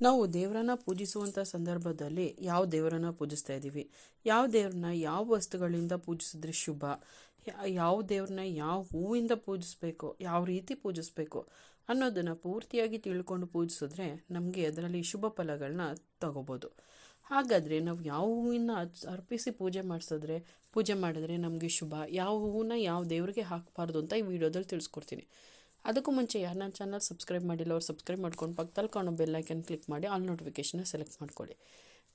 ನಾವು ದೇವರನ್ನ ಪೂಜಿಸುವಂಥ ಸಂದರ್ಭದಲ್ಲಿ ಯಾವ ದೇವರನ್ನ ಪೂಜಿಸ್ತಾ ಇದ್ದೀವಿ, ಯಾವ ದೇವ್ರನ್ನ ಯಾವ ವಸ್ತುಗಳಿಂದ ಪೂಜಿಸಿದ್ರೆ ಶುಭ, ಯಾವ ದೇವ್ರನ್ನ ಯಾವ ಹೂವಿಂದ ಪೂಜಿಸ್ಬೇಕು, ಯಾವ ರೀತಿ ಪೂಜಿಸ್ಬೇಕು ಅನ್ನೋದನ್ನು ಪೂರ್ತಿಯಾಗಿ ತಿಳ್ಕೊಂಡು ಪೂಜಿಸಿದ್ರೆ ನಮಗೆ ಅದರಲ್ಲಿ ಶುಭ ಫಲಗಳನ್ನ ತಗೋಬೋದು. ಹಾಗಾದರೆ ನಾವು ಯಾವ ಹೂವಿನ ಅರ್ಪಿಸಿ ಪೂಜೆ ಮಾಡಿದ್ರೆ ನಮಗೆ ಶುಭ, ಯಾವ ಹೂವನ್ನ ಯಾವ ದೇವರಿಗೆ ಹಾಕಬಾರ್ದು ಅಂತ ಈ ವಿಡಿಯೋದಲ್ಲಿ ತಿಳಿಸ್ಕೊಡ್ತೀನಿ. ಅದಕ್ಕೂ ಮುಂಚೆ ಯಾರು ನನ್ನ ಚಾನಲ್ ಸಬ್ಸ್ಕ್ರೈಬ್ ಮಾಡಿಲ್ಲ ಅವ್ರು ಸಬ್ಸ್ಕ್ರೈಬ್ ಮಾಡ್ಕೊಂಡು ಪಕ್ಕದಲ್ಲಿ ಕಾಣೋ ಬೆಲ್ಲೈಕನ್ ಕ್ಲಿಕ್ ಮಾಡಿ ಆಲ್ ನೋಟಿಫಿಕೇಷನ್ನ ಸೆಲೆಕ್ಟ್ ಮಾಡ್ಕೊಳ್ಳಿ.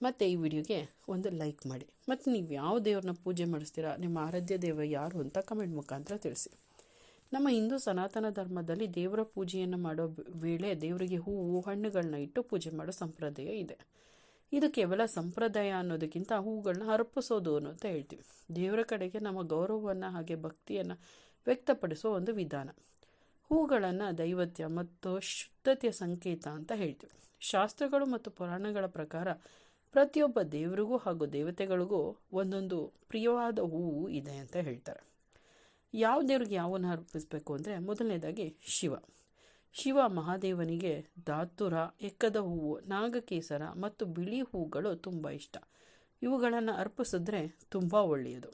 ಮತ್ತು ಈ ವಿಡಿಯೋಗೆ ಒಂದು ಲೈಕ್ ಮಾಡಿ. ಮತ್ತು ನೀವು ಯಾವ ದೇವ್ರನ್ನ ಪೂಜೆ ಮಾಡಿಸ್ತೀರಾ, ನಿಮ್ಮ ಆರಾಧ್ಯ ದೇವ ಯಾರು ಅಂತ ಕಮೆಂಟ್ ಮುಖಾಂತರ ತಿಳಿಸಿ. ನಮ್ಮ ಹಿಂದೂ ಸನಾತನ ಧರ್ಮದಲ್ಲಿ ದೇವರ ಪೂಜೆಯನ್ನು ಮಾಡೋ ವೇಳೆ ದೇವರಿಗೆ ಹೂವು ಹಣ್ಣುಗಳನ್ನ ಇಟ್ಟು ಪೂಜೆ ಮಾಡೋ ಸಂಪ್ರದಾಯ ಇದೆ. ಇದು ಕೇವಲ ಸಂಪ್ರದಾಯ ಅನ್ನೋದಕ್ಕಿಂತ ಹೂವುಗಳನ್ನ ಅರ್ಪಿಸೋದು ಅಂತ ಹೇಳ್ತೀವಿ. ದೇವರ ಕಡೆಗೆ ನಮ್ಮ ಗೌರವವನ್ನು ಹಾಗೆ ಭಕ್ತಿಯನ್ನು ವ್ಯಕ್ತಪಡಿಸುವ ಒಂದು ವಿಧಾನ. ಹೂಗಳನ್ನು ದೈವತ್ಯ ಮತ್ತು ಶುದ್ಧತೆಯ ಸಂಕೇತ ಅಂತ ಹೇಳ್ತೀವಿ. ಶಾಸ್ತ್ರಗಳು ಮತ್ತು ಪುರಾಣಗಳ ಪ್ರಕಾರ ಪ್ರತಿಯೊಬ್ಬ ದೇವರಿಗೂ ಹಾಗೂ ದೇವತೆಗಳಿಗೂ ಒಂದೊಂದು ಪ್ರಿಯವಾದ ಹೂವು ಇದೆ ಅಂತ ಹೇಳ್ತಾರೆ. ಯಾವ ದೇವ್ರಿಗೆ ಯಾವನ್ನು ಅರ್ಪಿಸಬೇಕು ಅಂದರೆ, ಮೊದಲನೇದಾಗಿ ಶಿವ ಮಹಾದೇವನಿಗೆ ದಾತುರ, ಎಕ್ಕದ ಹೂವು, ನಾಗಕೇಸರ ಮತ್ತು ಬಿಳಿ ಹೂಗಳು ತುಂಬ ಇಷ್ಟ. ಇವುಗಳನ್ನು ಅರ್ಪಿಸಿದ್ರೆ ತುಂಬ ಒಳ್ಳೆಯದು.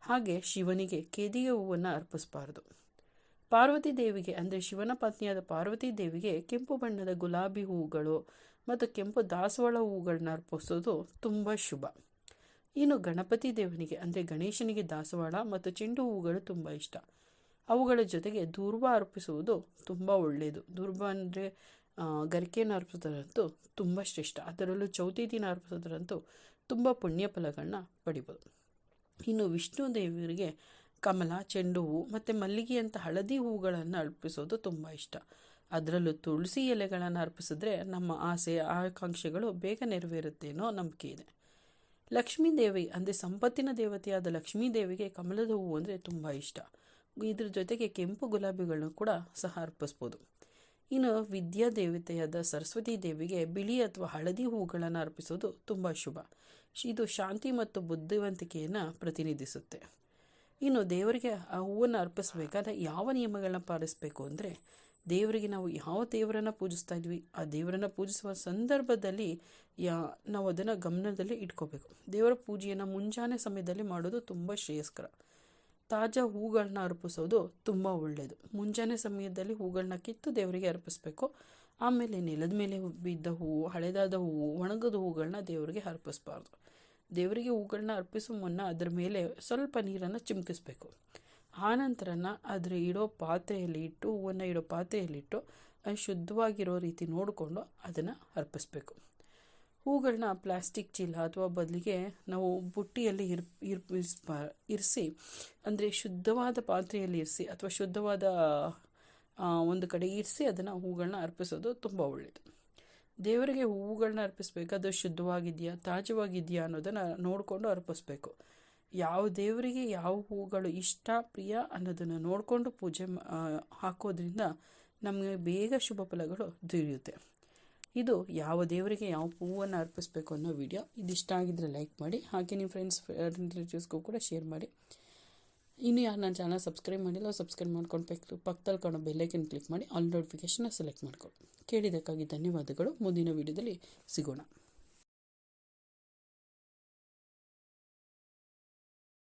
ಹಾಗೆ ಶಿವನಿಗೆ ಕೇದಿಗೆ ಹೂವನ್ನು ಅರ್ಪಿಸಬಾರ್ದು. ಪಾರ್ವತಿ ದೇವಿಗೆ ಅಂದರೆ ಶಿವನ ಪತ್ನಿಯಾದ ಪಾರ್ವತಿ ದೇವಿಗೆ ಕೆಂಪು ಬಣ್ಣದ ಗುಲಾಬಿ ಹೂವುಗಳು ಮತ್ತು ಕೆಂಪು ದಾಸವಾಳ ಹೂವುಗಳನ್ನ ಅರ್ಪಿಸೋದು ತುಂಬ ಶುಭ. ಇನ್ನು ಗಣಪತಿ ದೇವನಿಗೆ ಅಂದರೆ ಗಣೇಶನಿಗೆ ದಾಸವಾಳ ಮತ್ತು ಚೆಂಡು ಹೂವುಗಳು ತುಂಬ ಇಷ್ಟ. ಅವುಗಳ ಜೊತೆಗೆ ದುರ್ಬ ಅರ್ಪಿಸುವುದು ತುಂಬ ಒಳ್ಳೆಯದು. ದುರ್ಬ ಅಂದರೆ ಗರಿಕೆಯನ್ನು ಅರ್ಪಿಸೋದ್ರಂತೂ ತುಂಬ ಶ್ರೇಷ್ಠ. ಅದರಲ್ಲೂ ಚೌತಿ ದಿನ ಅರ್ಪಿಸೋದ್ರಂತೂ ತುಂಬ ಪುಣ್ಯ ಫಲಗಳನ್ನ ಪಡಿಬೋದು. ಇನ್ನು ವಿಷ್ಣು ದೇವರಿಗೆ ಕಮಲ, ಚೆಂಡು ಹೂವು ಮತ್ತು ಮಲ್ಲಿಗೆಯಂಥ ಹಳದಿ ಹೂವುಗಳನ್ನು ಅರ್ಪಿಸೋದು ತುಂಬ ಇಷ್ಟ. ಅದರಲ್ಲೂ ತುಳಸಿ ಎಲೆಗಳನ್ನು ಅರ್ಪಿಸಿದ್ರೆ ನಮ್ಮ ಆಸೆ ಆಕಾಂಕ್ಷೆಗಳು ಬೇಗ ನೆರವೇರುತ್ತೇನೋ ನಂಬಿಕೆ ಇದೆ. ಲಕ್ಷ್ಮೀ ದೇವಿ ಅಂದರೆ ಸಂಪತ್ತಿನ ದೇವತೆಯಾದ ಲಕ್ಷ್ಮೀ ದೇವಿಗೆ ಕಮಲದ ಹೂವು ಅಂದರೆ ತುಂಬ ಇಷ್ಟ. ಇದ್ರ ಜೊತೆಗೆ ಕೆಂಪು ಗುಲಾಬಿಗಳನ್ನು ಕೂಡ ಸಹ ಅರ್ಪಿಸ್ಬೋದು. ಇನ್ನು ವಿದ್ಯಾ ದೇವತೆಯಾದ ಸರಸ್ವತಿ ದೇವಿಗೆ ಬಿಳಿ ಅಥವಾ ಹಳದಿ ಹೂವುಗಳನ್ನು ಅರ್ಪಿಸೋದು ತುಂಬ ಶುಭ. ಇದು ಶಾಂತಿ ಮತ್ತು ಬುದ್ಧಿವಂತಿಕೆಯನ್ನು ಪ್ರತಿನಿಧಿಸುತ್ತೆ. ಇನ್ನು ದೇವರಿಗೆ ಆ ಹೂವನ್ನು ಅರ್ಪಿಸಬೇಕಾದ್ರೆ ಯಾವ ನಿಯಮಗಳನ್ನ ಪಾಲಿಸಬೇಕು ಅಂದರೆ, ದೇವರಿಗೆ ನಾವು ಯಾವ ದೇವರನ್ನು ಪೂಜಿಸ್ತಾ ಇದ್ವಿ ಆ ದೇವರನ್ನು ಪೂಜಿಸುವ ಸಂದರ್ಭದಲ್ಲಿ ನಾವು ಅದನ್ನು ಗಮನದಲ್ಲಿ ಇಟ್ಕೋಬೇಕು. ದೇವರ ಪೂಜೆಯನ್ನು ಮುಂಜಾನೆ ಸಮಯದಲ್ಲಿ ಮಾಡೋದು ತುಂಬ ಶ್ರೇಯಸ್ಕರ. ತಾಜಾ ಹೂಗಳನ್ನ ಅರ್ಪಿಸೋದು ತುಂಬ ಒಳ್ಳೆಯದು. ಮುಂಜಾನೆ ಸಮಯದಲ್ಲಿ ಹೂಗಳನ್ನ ಕಿತ್ತು ದೇವರಿಗೆ ಅರ್ಪಿಸಬೇಕು. ಆಮೇಲೆ ನೆಲದ ಮೇಲೆ ಬಿದ್ದ ಹೂವು, ಹಳೆದಾದ ಹೂವು, ಒಣಗದ ಹೂಗಳನ್ನ ದೇವರಿಗೆ ಅರ್ಪಿಸಬಾರ್ದು. ದೇವರಿಗೆ ಹೂಗಳನ್ನ ಅರ್ಪಿಸೋ ಮುನ್ನ ಅದರ ಮೇಲೆ ಸ್ವಲ್ಪ ನೀರನ್ನು ಚಿಮುಕಿಸ್ಬೇಕು. ಆನಂತರನ ಅದರ ಹೂವನ್ನು ಇಡೋ ಪಾತ್ರೆಯಲ್ಲಿಟ್ಟು ಅದು ಶುದ್ಧವಾಗಿರೋ ರೀತಿ ನೋಡಿಕೊಂಡು ಅದನ್ನು ಅರ್ಪಿಸ್ಬೇಕು. ಹೂಗಳನ್ನ ಪ್ಲಾಸ್ಟಿಕ್ ಚೀಲ ಅಥವಾ ಬದಲಿಗೆ ನಾವು ಬುಟ್ಟಿಯಲ್ಲಿ ಇರಿಸಿ ಅಂದರೆ ಶುದ್ಧವಾದ ಪಾತ್ರೆಯಲ್ಲಿ ಇರಿಸಿ ಅಥವಾ ಶುದ್ಧವಾದ ಒಂದು ಕಡೆ ಇರಿಸಿ ಅದನ್ನು ಹೂಗಳನ್ನ ಅರ್ಪಿಸೋದು ತುಂಬ ಒಳ್ಳೆಯದು. ದೇವರಿಗೆ ಹೂವುಗಳನ್ನ ಅರ್ಪಿಸಬೇಕಾದ್ರೆ ಶುದ್ಧವಾಗಿದೆಯಾ, ತಾಜವಾಗಿದೆಯಾ ಅನ್ನೋದನ್ನು ನೋಡಿಕೊಂಡು ಅರ್ಪಿಸ್ಬೇಕು. ಯಾವ ದೇವರಿಗೆ ಯಾವ ಹೂವುಗಳು ಇಷ್ಟ, ಪ್ರಿಯ ಅನ್ನೋದನ್ನು ನೋಡಿಕೊಂಡು ಪೂಜೆ ಹಾಕೋದ್ರಿಂದ ನಮಗೆ ಬೇಗ ಶುಭ ಫಲಗಳು ದೊರೆಯುತ್ತೆ. ಇದು ಯಾವ ದೇವರಿಗೆ ಯಾವ ಹೂವನ್ನು ಅರ್ಪಿಸಬೇಕು ಅನ್ನೋ ವಿಡಿಯೋ. ಇದಿಷ್ಟ ಆಗಿದ್ದರೆ ಲೈಕ್ ಮಾಡಿ, ಹಾಗೆ ನಿಮ್ಮ ಫ್ರೆಂಡ್ಸ್ ರಿಲೇಟಿವ್ಸ್ಗೂ ಕೂಡ ಶೇರ್ ಮಾಡಿ. ಇನ್ನು ಯಾರು ನನ್ನ ಚಾನಲ್ ಸಬ್ಸ್ಕ್ರೈಬ್ ಮಾಡಿಲ್ಲ ಸಬ್ಸ್ಕ್ರೈಬ್ ಮಾಡ್ಕೊಂಡು ಪಕ್ಕದಲ್ಲಿ ಕಾಣೋ ಬೆಲ್ಲೈಕನ್ ಕ್ಲಿಕ್ ಮಾಡಿ ಆಲ್ ನೋಟಿಫಿಕೇಷನ್ನ ಸೆಲೆಕ್ಟ್ ಮಾಡ್ಕೊಳ್ಳಿ. ಕೇಳಿದ್ದಕ್ಕಾಗಿ ಧನ್ಯವಾದಗಳು. ಮುಂದಿನ ವಿಡಿಯೋದಲ್ಲಿ ಸಿಗೋಣ.